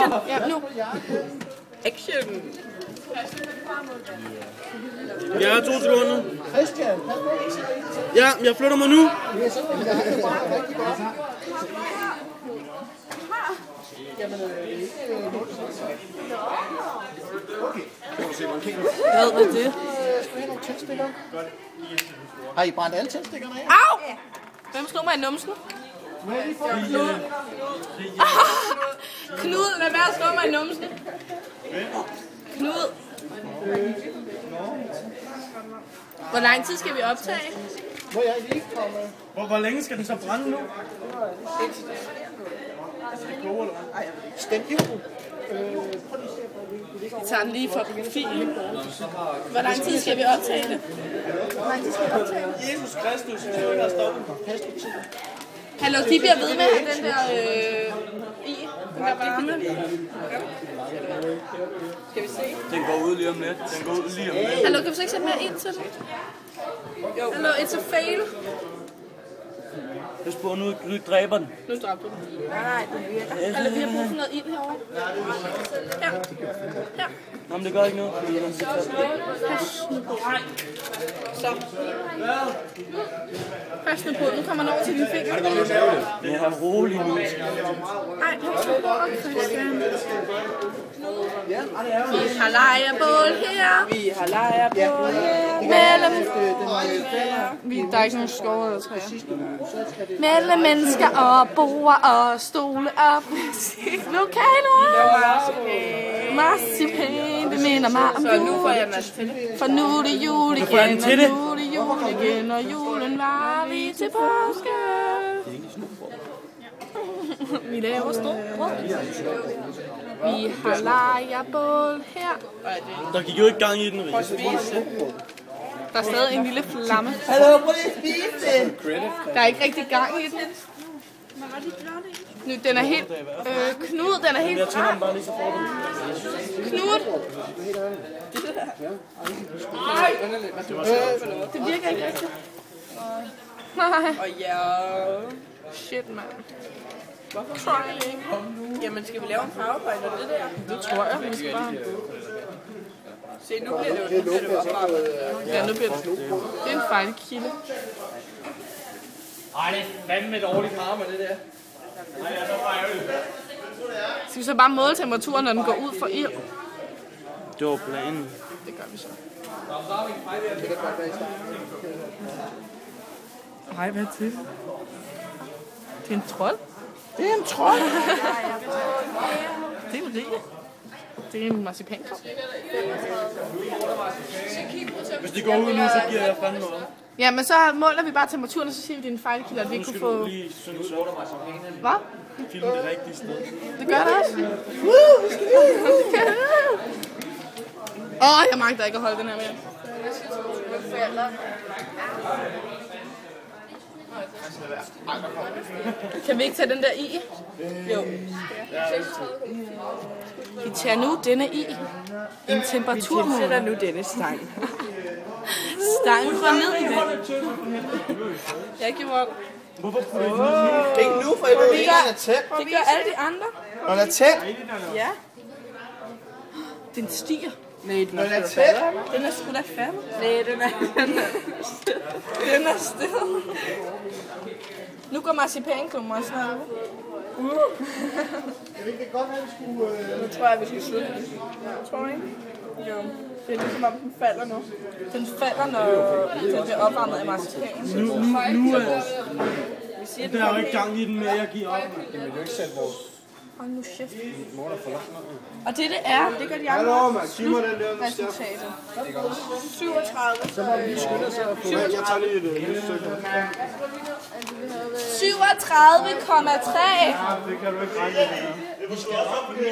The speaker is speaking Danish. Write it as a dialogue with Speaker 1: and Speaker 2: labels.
Speaker 1: Ja, nu. Action.
Speaker 2: Ja, 2 sekunder. Ja, jeg flytter mig nu.
Speaker 1: Hvad var det?
Speaker 3: Har I brændt alle tændstikkerne af?
Speaker 1: Au! Hvem slog mig i numsen? Knud. Knud, lad være at slå mig i numsen. Knud. Hvor lang tid skal vi optage?
Speaker 3: Må jeg lige komme?
Speaker 2: Hvor længe skal den så brænde nu?
Speaker 3: Stem jo.
Speaker 1: Vi tager den lige for profilen. Hvor lang tid skal vi optage det? Hvor lang tid skal vi optage det?
Speaker 2: Jesus Kristus, jeg tror ikke, der stopper.
Speaker 1: Hallo, de bliver ved med at have den der den der varme. Skal vi se?
Speaker 2: Den går ud lige om lidt. Den går ud lige om lidt.
Speaker 1: Hallo, kan vi så ikke sætte mere ind til den? Hallo, it's a fail.
Speaker 2: Pas på, nu dræber den.
Speaker 1: Nu dræber du den. Nej, den virker. Hallo, vi har brug for noget ild herovre. Her. Her.
Speaker 2: Jamen, det gør ikke noget.
Speaker 1: Så. Pas nu på, nu kommer den over til dine fingre.
Speaker 2: Det er roligt nu.
Speaker 1: Ej, pas nu på, Christian. Vi har lejrebål her.
Speaker 4: Vi har lejrebål her.
Speaker 1: Der er ikke nogen skov eller træer. Mellem mennesker og bord og stole og lokaler. Marcipan, det minder mig om jul.
Speaker 4: Nu får jeg masse til det.
Speaker 1: For nu er det jul igen, og nu er det jul igen, og julen var lige til påske. Vi laver store. Vi har lejrebål her.
Speaker 2: Der gik jo ikke gang i den, Rik.
Speaker 1: Der er stadig en lille flamme.
Speaker 4: Hallo, prøv lige at spise det.
Speaker 1: Der er ikke rigtig gang i den. Nu, den er helt... Knud, den er helt
Speaker 2: Jeg tænder
Speaker 1: fra.
Speaker 2: den bare lige, så får du.
Speaker 1: Knud! Det virker ikke rigtigt. Nej.
Speaker 4: Og ja.
Speaker 1: Shit, mand.
Speaker 4: Trying. Jamen, skal vi lave en powerpoint af det der?
Speaker 1: Det tror jeg, vi skal bare...
Speaker 4: Se, nu bliver det jo opvarmet.
Speaker 1: Ja, nu bliver det... Det er en fejlkilde.
Speaker 2: Ej, det er fandme et dårligt karma, det der.
Speaker 1: Skal vi så bare måle temperaturen, når den går ud for ild?
Speaker 2: Det var planen.
Speaker 1: Det gør vi så. Hej, hvad til? Det er en trold.
Speaker 3: Det er en trold.
Speaker 1: Det er en rige. Det er en marcipankop.
Speaker 2: Hvis det går ud nu, så giver jeg fandme op.
Speaker 1: Ja, men så måler vi bare temperaturen, og så siger vi, at det er en fejlkilde, at vi ikke kunne få...
Speaker 2: Lige synes
Speaker 1: Hvad?
Speaker 2: film det rigtige sted.
Speaker 1: Det gør det også. Jeg magter ikke at holde den her mere. Kan vi ikke tage den der i? Jo. Vi tager nu denne i. En temperatur.
Speaker 4: Vi sætter nu denne stang.
Speaker 1: Stangen går ned i det. Jeg giver op.
Speaker 2: Hvorfor
Speaker 3: Ikke nu, for det er tæt.
Speaker 1: Det gør alle de andre.
Speaker 3: Når den er tæt.
Speaker 4: Ja.
Speaker 1: Den stiger.
Speaker 4: Nej, den
Speaker 3: er tæt.
Speaker 1: Den er sgu da færdig.
Speaker 4: Nej, den er
Speaker 1: Den er stille. Nu går marcipanklummer og snart.
Speaker 3: Det kan godt være, at vi skulle...
Speaker 4: Nu tror jeg, vi skal slutte. Tror du ikke? Jo. Det er ligesom om, den falder nu.
Speaker 1: Den falder, når den bliver opvarmet af marcipan.
Speaker 2: Nu er
Speaker 4: Vi siger,
Speaker 2: der er jo ikke gang i den mere, jeg giver op.
Speaker 1: Hold nu kæft. Og det er, det gør de andre.
Speaker 3: Hallo, man. Sig mig den der.
Speaker 1: Resultatet.
Speaker 4: 37.
Speaker 3: Så må vi skynde os at få... Jeg tager lige et lille stykke.
Speaker 1: 37,3.
Speaker 3: Det kan du ikke regne med. Det måske også op på 39.